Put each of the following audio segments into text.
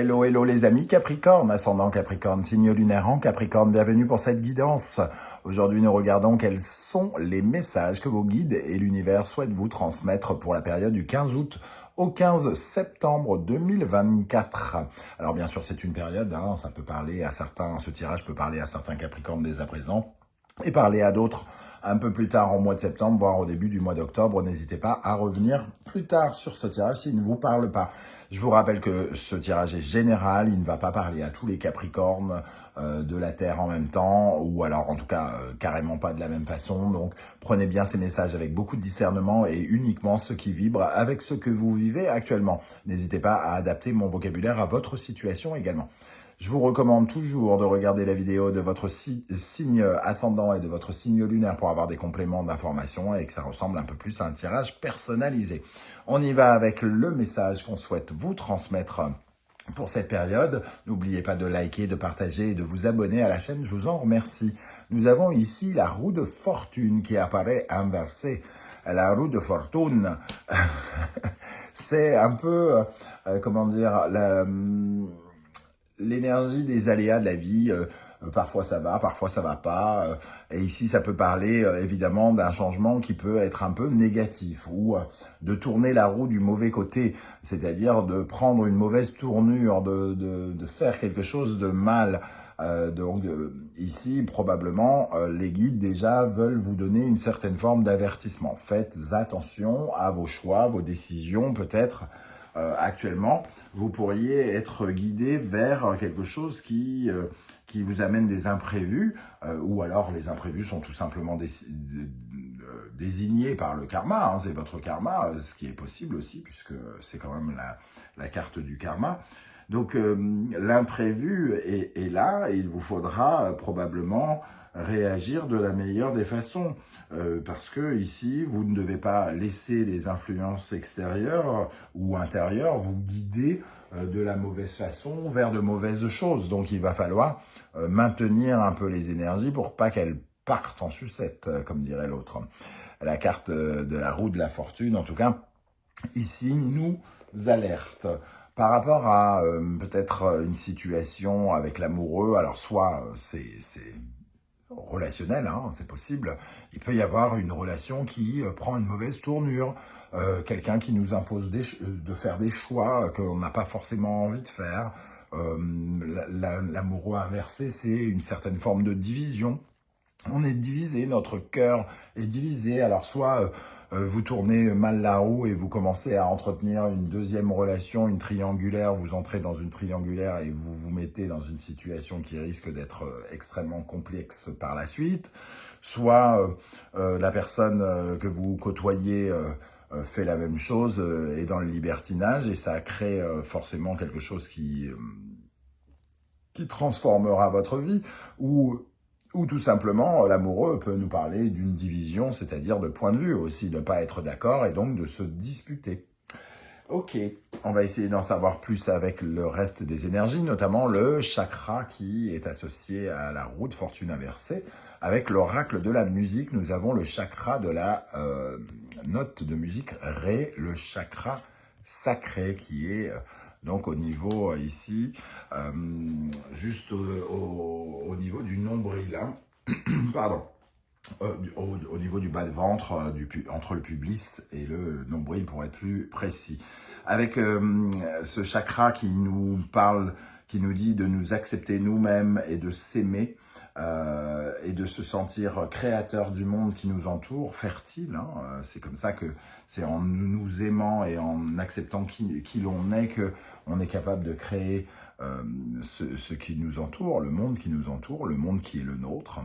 Hello, hello les amis Capricorne, ascendant Capricorne, signe lunaire en Capricorne, bienvenue pour cette guidance. Aujourd'hui, nous regardons quels sont les messages que vos guides et l'univers souhaitent vous transmettre pour la période du 15 août au 15 septembre 2024. Alors bien sûr, c'est une période, ça peut parler à certains, ce tirage peut parler à certains Capricornes dès à présent et parler à d'autres un peu plus tard au mois de septembre, voire au début du mois d'octobre. N'hésitez pas à revenir plus tard sur ce tirage s'il ne vous parle pas. Je vous rappelle que ce tirage est général, il ne va pas parler à tous les Capricornes de la Terre en même temps, ou alors en tout cas carrément pas de la même façon. Donc prenez bien ces messages avec beaucoup de discernement et uniquement ceux qui vibrent avec ce que vous vivez actuellement. N'hésitez pas à adapter mon vocabulaire à votre situation également. Je vous recommande toujours de regarder la vidéo de votre signe ascendant et de votre signe lunaire pour avoir des compléments d'information et que ça ressemble un peu plus à un tirage personnalisé. On y va avec le message qu'on souhaite vous transmettre pour cette période. N'oubliez pas de liker, de partager et de vous abonner à la chaîne, je vous en remercie. Nous avons ici la roue de fortune qui apparaît inversée. La roue de fortune, c'est un peu, comment dire, l'énergie des aléas de la vie, parfois ça va, parfois ça va pas. Et ici, ça peut parler évidemment d'un changement qui peut être un peu négatif ou de tourner la roue du mauvais côté, c'est-à-dire de prendre une mauvaise tournure, de faire quelque chose de mal. Donc ici, probablement, les guides déjà veulent vous donner une certaine forme d'avertissement. Faites attention à vos choix, vos décisions peut-être. Actuellement, vous pourriez être guidé vers quelque chose qui vous amène des imprévus, ou alors les imprévus sont tout simplement désignés par le karma, c'est votre karma, ce qui est possible aussi, puisque c'est quand même la carte du karma. Donc l'imprévu est là, et il vous faudra probablement réagir de la meilleure des façons, parce que ici, vous ne devez pas laisser les influences extérieures ou intérieures vous guider de la mauvaise façon vers de mauvaises choses. Donc il va falloir maintenir un peu les énergies pour pas qu'elles partent en sucette, comme dirait l'autre. La carte de la roue de la fortune, en tout cas, ici, nous alerte. Par rapport à peut-être une situation avec l'amoureux, alors soit c'est relationnel, c'est possible. Il peut y avoir une relation qui prend une mauvaise tournure, quelqu'un qui nous impose de faire des choix qu'on n'a pas forcément envie de faire. L'amoureux inversé, c'est une certaine forme de division. On est divisé, notre cœur est divisé. Alors soit vous tournez mal la roue et vous commencez à entretenir une deuxième relation, une triangulaire, vous entrez dans une triangulaire et vous vous mettez dans une situation qui risque d'être extrêmement complexe par la suite. Soit la personne que vous côtoyez fait la même chose, est dans le libertinage et ça crée forcément quelque chose qui transformera votre vie, ou tout simplement, l'amoureux peut nous parler d'une division, c'est-à-dire de point de vue aussi, de ne pas être d'accord et donc de se disputer. Ok, on va essayer d'en savoir plus avec le reste des énergies, notamment le chakra qui est associé à la roue de fortune inversée. Avec l'oracle de la musique, nous avons le chakra de la note de musique Ré, le chakra sacré qui est donc au niveau ici, juste au niveau du nombril, pardon, au niveau du bas de ventre, entre le pubis et le nombril pour être plus précis. Avec ce chakra qui nous parle, qui nous dit de nous accepter nous-mêmes et de s'aimer, et de se sentir créateur du monde qui nous entoure, fertile. C'est comme ça que c'est en nous aimant et en acceptant qui l'on est qu'on est capable de créer ce qui nous entoure, le monde qui nous entoure, le monde qui est le nôtre.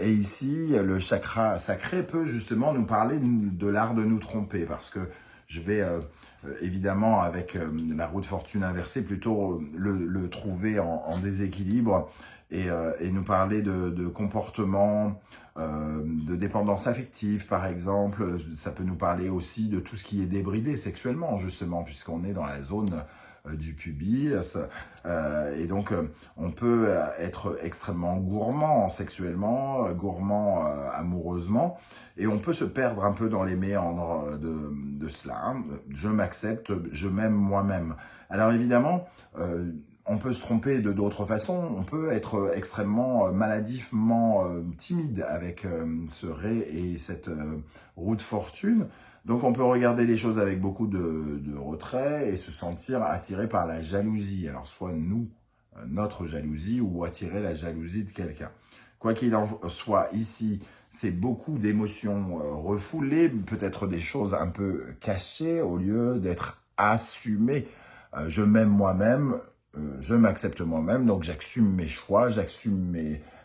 Et ici, le chakra sacré peut justement nous parler de l'art de nous tromper, parce que je vais évidemment avec la roue de fortune inversée plutôt le trouver en déséquilibre et nous parler de comportements, de dépendance affective par exemple. Ça peut nous parler aussi de tout ce qui est débridé sexuellement justement, puisqu'on est dans la zone du pubis, et donc on peut être extrêmement gourmand sexuellement, gourmand amoureusement, et on peut se perdre un peu dans les méandres de de cela. Hein. Je m'accepte, je m'aime moi-même. Alors évidemment, on peut se tromper de d'autres façons. On peut être extrêmement maladivement timide avec ce ré et cette roue de fortune. Donc on peut regarder les choses avec beaucoup de retrait et se sentir attiré par la jalousie. Alors soit nous, notre jalousie, ou attirer la jalousie de quelqu'un. Quoi qu'il en soit, ici, c'est beaucoup d'émotions refoulées, peut-être des choses un peu cachées au lieu d'être assumées. Je m'aime moi-même, je m'accepte moi-même, donc j'assume mes choix, j'assume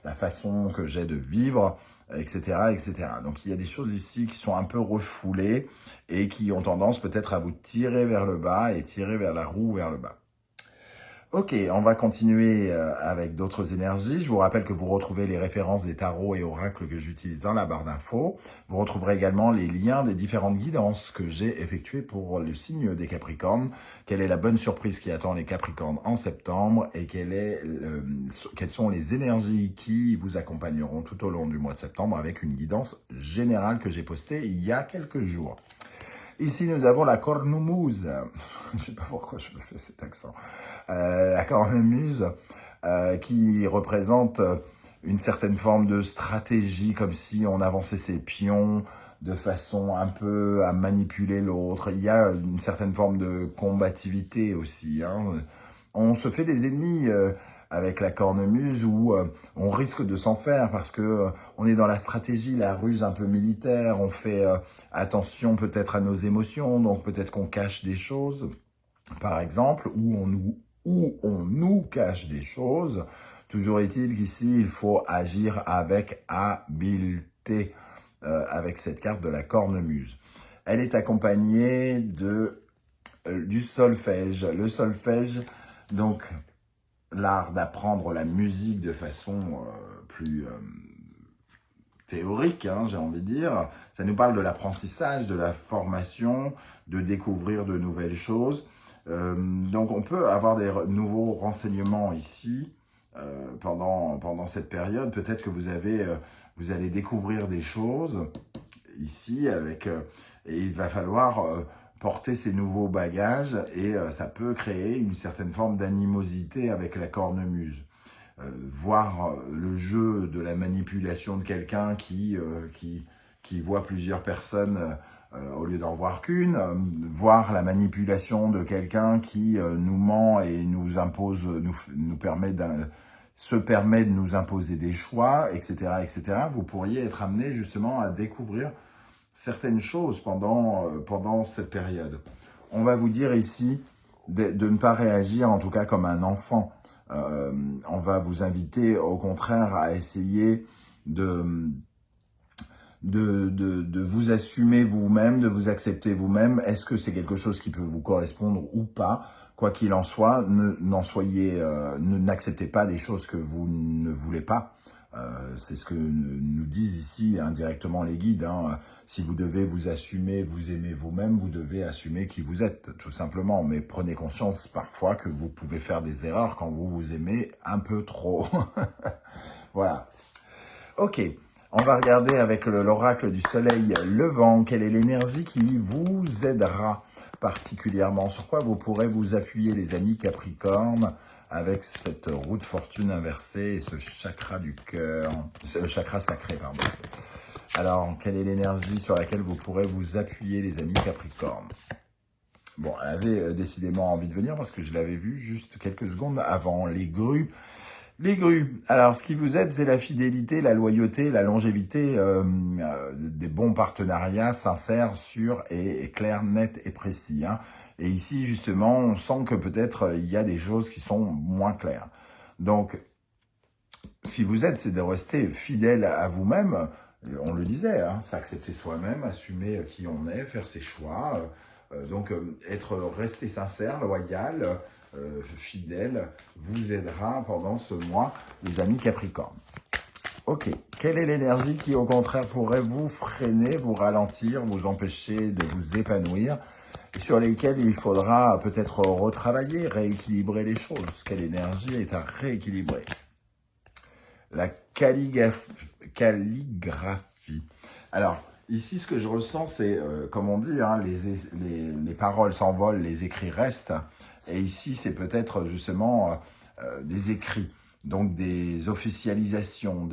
la façon que j'ai de vivre, etc., etc. Donc il y a des choses ici qui sont un peu refoulées et qui ont tendance peut-être à vous tirer vers le bas et tirer vers la roue vers le bas. Ok, on va continuer avec d'autres énergies. Je vous rappelle que vous retrouvez les références des tarots et oracles que j'utilise dans la barre d'infos. Vous retrouverez également les liens des différentes guidances que j'ai effectuées pour le signe des Capricornes. Quelle est la bonne surprise qui attend les Capricornes en septembre et quelles sont les énergies qui vous accompagneront tout au long du mois de septembre avec une guidance générale que j'ai postée il y a quelques jours. Ici, nous avons la cornemuse. Je ne sais pas pourquoi je me fais cet accent. La cornemuse qui représente une certaine forme de stratégie, comme si on avançait ses pions de façon un peu à manipuler l'autre. Il y a une certaine forme de combativité aussi. Hein. On se fait des ennemis avec la cornemuse où on risque de s'en faire parce que on est dans la stratégie, la ruse un peu militaire, on fait attention peut-être à nos émotions, donc peut-être qu'on cache des choses, par exemple, ou on nous cache des choses. Toujours est-il qu'ici, il faut agir avec habileté avec cette carte de la cornemuse. Elle est accompagnée du solfège. Le solfège, donc, l'art d'apprendre la musique de façon plus théorique, hein, j'ai envie de dire. Ça nous parle de l'apprentissage, de la formation, de découvrir de nouvelles choses. Donc on peut avoir des nouveaux renseignements ici pendant cette période. Peut-être que vous allez découvrir des choses ici et il va falloir porter ces nouveaux bagages et ça peut créer une certaine forme d'animosité avec la cornemuse. Voir le jeu de la manipulation de quelqu'un qui voit plusieurs personnes au lieu d'en voir qu'une, voir la manipulation de quelqu'un qui nous ment et nous impose, se permet de nous imposer des choix, etc., etc. Vous pourriez être amené justement à découvrir certaines choses pendant cette période. On va vous dire ici de ne pas réagir, en tout cas comme un enfant. On va vous inviter au contraire à essayer de vous assumer vous-même, de vous accepter vous-même. Est-ce que c'est quelque chose qui peut vous correspondre ou pas? Quoi qu'il en soit, n'acceptez pas des choses que vous ne voulez pas. C'est ce que nous disent ici indirectement les guides. Hein. Si vous devez vous assumer, vous aimer vous-même, vous devez assumer qui vous êtes, tout simplement. Mais prenez conscience parfois que vous pouvez faire des erreurs quand vous vous aimez un peu trop. Voilà. Ok, on va regarder avec l'oracle du soleil levant. Quelle est l'énergie qui vous aidera particulièrement? Sur quoi vous pourrez vous appuyer, les amis Capricorne, avec cette roue de fortune inversée et ce chakra du cœur, le chakra sacré, pardon. Alors, quelle est l'énergie sur laquelle vous pourrez vous appuyer, les amis Capricorne? Bon, elle avait décidément envie de venir parce que je l'avais vue juste quelques secondes avant. Les grues. Les grues. Alors, ce qui vous aide, c'est la fidélité, la loyauté, la longévité, des bons partenariats sincères, sûrs et clairs, nets et précis. Hein. Et ici, justement, on sent que peut-être il y a des choses qui sont moins claires. Donc, ce qui vous aide, c'est de rester fidèle à vous-même. On le disait, hein, s'accepter soi-même, assumer qui on est, faire ses choix. Donc, rester sincère, loyal, fidèle, vous aidera pendant ce mois, les amis Capricorne. Ok, quelle est l'énergie qui, au contraire, pourrait vous freiner, vous ralentir, vous empêcher de vous épanouir, et sur lesquelles il faudra peut-être retravailler, rééquilibrer les choses? Quelle énergie est à rééquilibrer? La calligraphie. Alors, Ici, ce que je ressens, c'est, comme on dit, hein, les paroles s'envolent, les écrits restent. Et ici, c'est peut-être justement des écrits, donc des officialisations,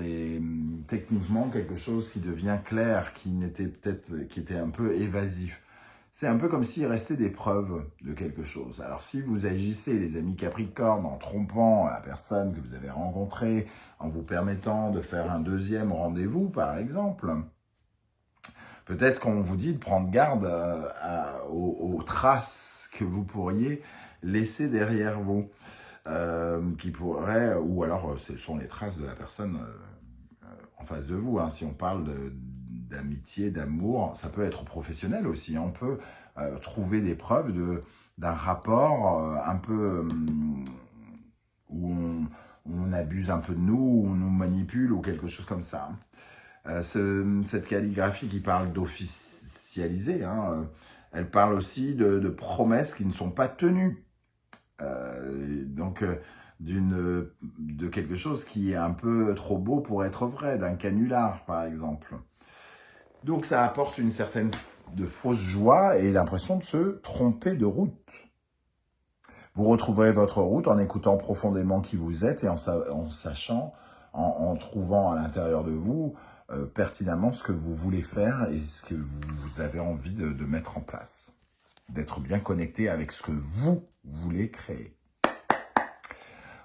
techniquement quelque chose qui devient clair, qui était un peu évasif. C'est un peu comme s'il restait des preuves de quelque chose. Alors si vous agissez, les amis Capricorne, en trompant la personne que vous avez rencontrée, en vous permettant de faire un deuxième rendez-vous, par exemple, peut-être qu'on vous dit de prendre garde aux traces que vous pourriez laisser derrière vous, qui pourraient, ou alors ce sont les traces de la personne en face de vous. Hein. Si on parle d'amitié, d'amour, ça peut être professionnel aussi. On peut trouver des preuves d'un rapport un peu où on abuse un peu de nous, où on nous manipule ou quelque chose comme ça. Cette calligraphie qui parle d'officialiser, hein, elle parle aussi de promesses qui ne sont pas tenues. Donc, de quelque chose qui est un peu trop beau pour être vrai, d'un canular par exemple. Donc ça apporte une certaine de fausse joie et l'impression de se tromper de route. Vous retrouverez votre route en écoutant profondément qui vous êtes et en sachant, en trouvant à l'intérieur de vous pertinemment ce que vous voulez faire et ce que vous avez envie de mettre en place. D'être bien connecté avec ce que vous voulez créer.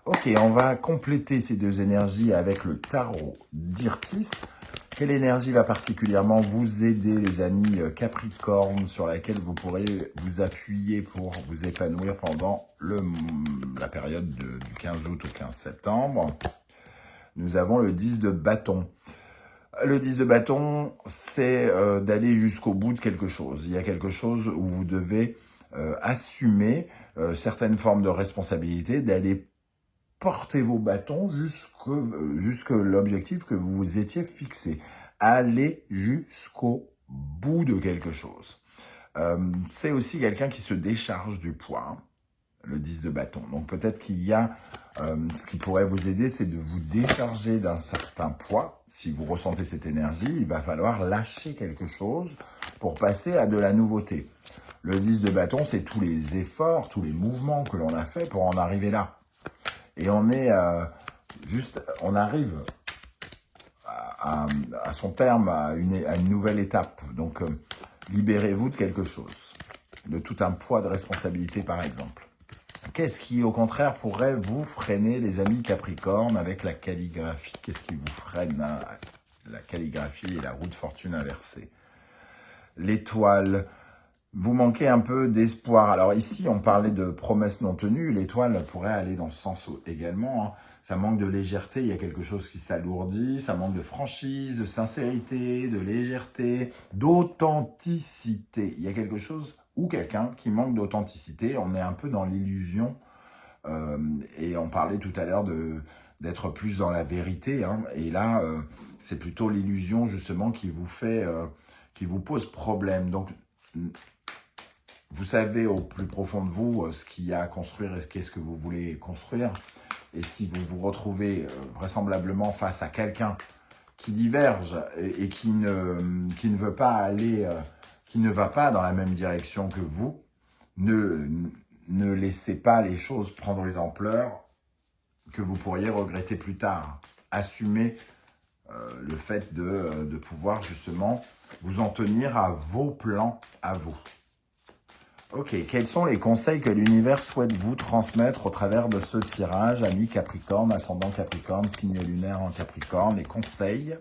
Ok, on va compléter ces deux énergies avec le tarot d'Irtis. Quelle énergie va particulièrement vous aider, les amis Capricorne, sur laquelle vous pourrez vous appuyer pour vous épanouir pendant la période du 15 août au 15 septembre? Nous avons le 10 de bâton. Le 10 de bâton, c'est d'aller jusqu'au bout de quelque chose. Il y a quelque chose où vous devez assumer certaines formes de responsabilité, d'aller porter vos bâtons jusque l'objectif que vous vous étiez fixé. Allez jusqu'au bout de quelque chose. C'est aussi quelqu'un qui se décharge du poids, hein, le 10 de bâton. Donc peut-être qu'il y a, ce qui pourrait vous aider, c'est de vous décharger d'un certain poids. Si vous ressentez cette énergie, il va falloir lâcher quelque chose pour passer à de la nouveauté. Le 10 de bâton, c'est tous les efforts, tous les mouvements que l'on a fait pour en arriver là. Et on est on arrive à son terme, à une nouvelle étape. Donc, libérez-vous de quelque chose, de tout un poids de responsabilité, par exemple. Qu'est-ce qui, au contraire, pourrait vous freiner, les amis Capricorne, avec la calligraphie? Qu'est-ce qui vous freine, hein, la calligraphie et la roue de fortune inversée? L'étoile. Vous manquez un peu d'espoir. Alors ici, on parlait de promesses non tenues. L'étoile pourrait aller dans ce sens également. Hein. Ça manque de légèreté. Il y a quelque chose qui s'alourdit. Ça manque de franchise, de sincérité, de légèreté, d'authenticité. Il y a quelque chose ou quelqu'un qui manque d'authenticité. On est un peu dans l'illusion. Et on parlait tout à l'heure d'être plus dans la vérité. Hein. Et là, c'est plutôt l'illusion justement qui vous fait, qui vous pose problème. Donc, vous savez au plus profond de vous ce qu'il y a à construire et qu'est-ce que vous voulez construire. Et si vous vous retrouvez vraisemblablement face à quelqu'un qui diverge et qui ne veut pas aller, qui ne va pas dans la même direction que vous, ne laissez pas les choses prendre une ampleur que vous pourriez regretter plus tard. Assumez le fait de pouvoir justement vous en tenir à vos plans à vous. Ok, quels sont les conseils que l'univers souhaite vous transmettre au travers de ce tirage, amis Capricorne, ascendant Capricorne, signe lunaire en Capricorne, les conseils?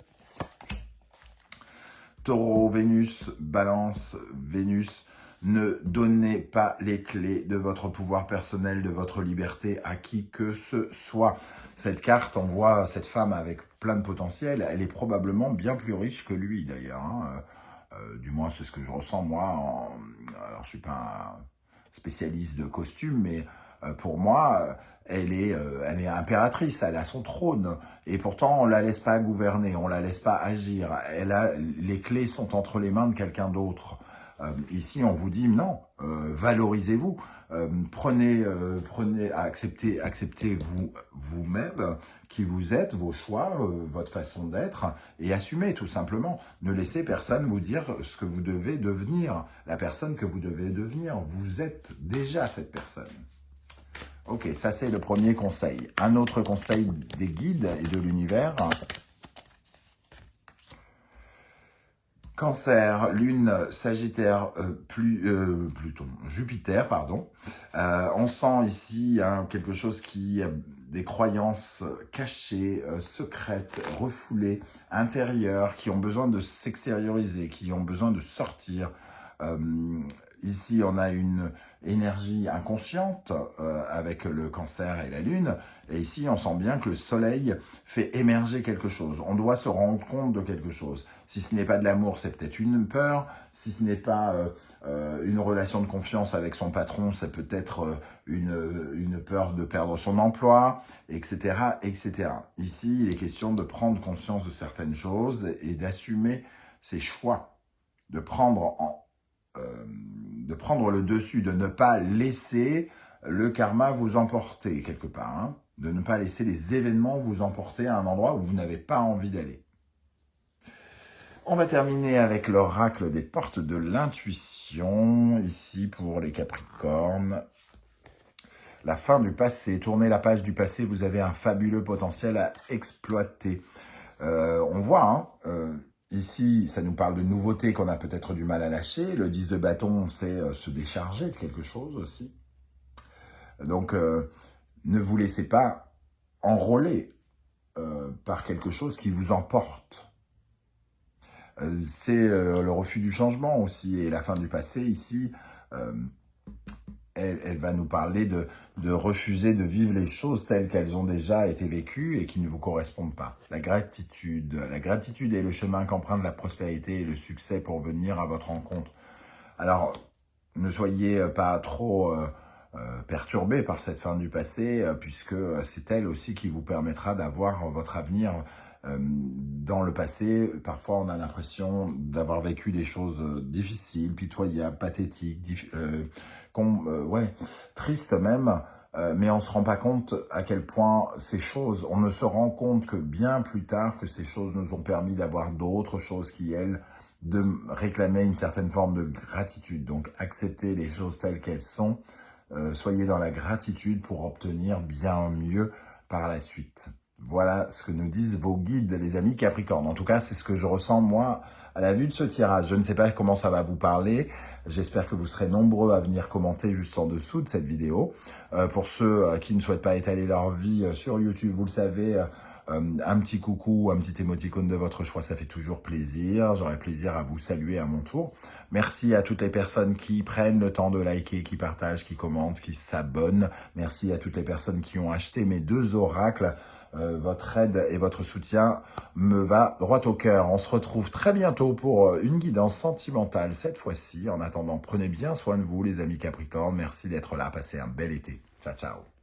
Taureau, Vénus, Balance, Vénus, ne donnez pas les clés de votre pouvoir personnel, de votre liberté à qui que ce soit. Cette carte, on voit cette femme avec plein de potentiel, elle est probablement bien plus riche que lui d'ailleurs, hein. Du moins, c'est ce que je ressens, moi. Alors, je suis pas un spécialiste de costume, mais pour moi, elle est impératrice, elle a son trône. Et pourtant, on la laisse pas gouverner, on la laisse pas agir. Les clés sont entre les mains de quelqu'un d'autre. Ici, on vous dit non, valorisez-vous, acceptez vous-même, qui vous êtes, vos choix, votre façon d'être, et assumez tout simplement. Ne laissez personne vous dire ce que vous devez devenir, la personne que vous devez devenir. Vous êtes déjà cette personne. Ok, ça c'est le premier conseil. Un autre conseil des guides et de l'univers. Cancer, Lune, Sagittaire, Pluton, Jupiter, pardon. On sent ici quelque chose qui, des croyances cachées, secrètes, refoulées, intérieures, qui ont besoin de s'extérioriser, qui ont besoin de sortir. Ici, on a une énergie inconsciente avec le Cancer et la Lune. Et ici, on sent bien que le Soleil fait émerger quelque chose. On doit se rendre compte de quelque chose. Si ce n'est pas de l'amour, c'est peut-être une peur. Si ce n'est pas une relation de confiance avec son patron, c'est peut-être une peur de perdre son emploi, etc., etc. Ici, il est question de prendre conscience de certaines choses et d'assumer ses choix, de prendre le dessus, de ne pas laisser le karma vous emporter quelque part, hein, de ne pas laisser les événements vous emporter à un endroit où vous n'avez pas envie d'aller. On va terminer avec l'oracle des portes de l'intuition, ici pour les Capricornes. La fin du passé, tournez la page du passé, vous avez un fabuleux potentiel à exploiter. On voit, ici, ça nous parle de nouveautés qu'on a peut-être du mal à lâcher. Le 10 de bâton, c'est se décharger de quelque chose aussi. Donc, ne vous laissez pas enrôler par quelque chose qui vous emporte. C'est le refus du changement aussi, et la fin du passé ici, elle va nous parler de refuser de vivre les choses telles qu'elles ont déjà été vécues et qui ne vous correspondent pas. La gratitude est le chemin qu'emprunte la prospérité et le succès pour venir à votre rencontre. Alors, ne soyez pas trop perturbé par cette fin du passé, puisque c'est elle aussi qui vous permettra d'avoir votre avenir. Dans le passé, parfois on a l'impression d'avoir vécu des choses difficiles, pitoyables, pathétiques, tristes même, mais on ne se rend pas compte à quel point ces choses, on ne se rend compte que bien plus tard que ces choses nous ont permis d'avoir d'autres choses qui, elles, de réclamer une certaine forme de gratitude. Donc acceptez les choses telles qu'elles sont, soyez dans la gratitude pour obtenir bien mieux par la suite. Voilà ce que nous disent vos guides, les amis Capricorne. En tout cas, c'est ce que je ressens, moi, à la vue de ce tirage. Je ne sais pas comment ça va vous parler. J'espère que vous serez nombreux à venir commenter juste en dessous de cette vidéo. Pour ceux qui ne souhaitent pas étaler leur vie sur YouTube, vous le savez, un petit coucou, un petit émoticône de votre choix, ça fait toujours plaisir. J'aurai plaisir à vous saluer à mon tour. Merci à toutes les personnes qui prennent le temps de liker, qui partagent, qui commentent, qui s'abonnent. Merci à toutes les personnes qui ont acheté mes 2 oracles. Votre aide et votre soutien me va droit au cœur. On se retrouve très bientôt pour une guidance sentimentale cette fois-ci. En attendant, prenez bien soin de vous les amis Capricorne. Merci d'être là. Passez un bel été. Ciao, ciao.